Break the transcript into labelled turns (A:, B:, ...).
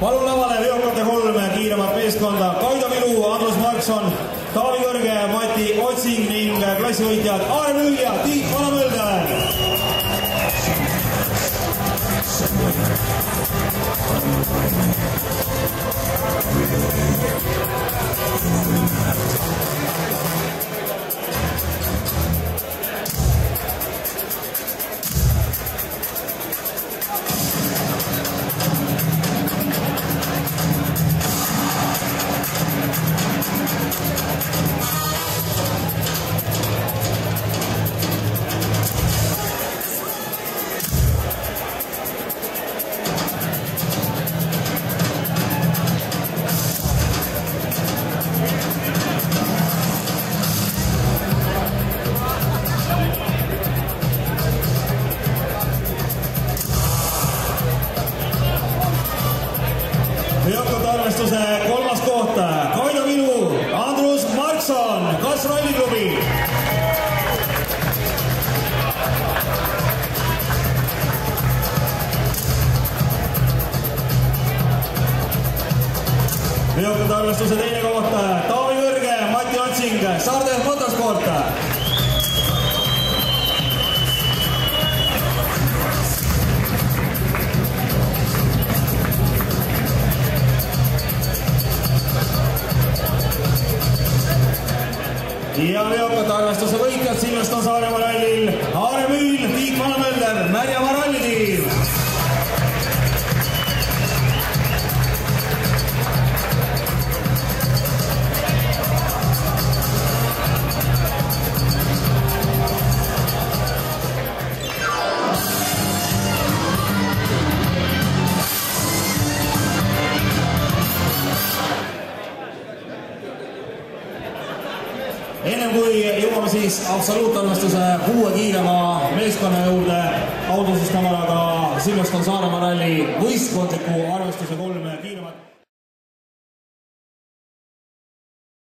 A: Palun lavale veokate 3 kiiremat meeskonda Kaido Vilu, Andrus Markson, Taavi Kõrge, Mati Otsing ning klassivõitjad Aare Müül ja Tiit Vanamölder. Veokate arvestuse 3. koht, Kaido Vilu, Andrus Markson, Kas Ralliklubi. Veokate arvestuse 2. koht, Taavi Kõrge, Mati Otsing, Saarde Motorsport. Ja veokate arvestuse võitjad Silveston Saaremaa rallil Aare Müül, Tiit Vanamölder, Märjamaa rallitiim. Ennem kui jõuame siis absoluutarvestuse 6 kiirema meeskonna juurde, autosustamaraga Silveston Saaremaa ralli võistkondliku arvestuse 3 kiiremat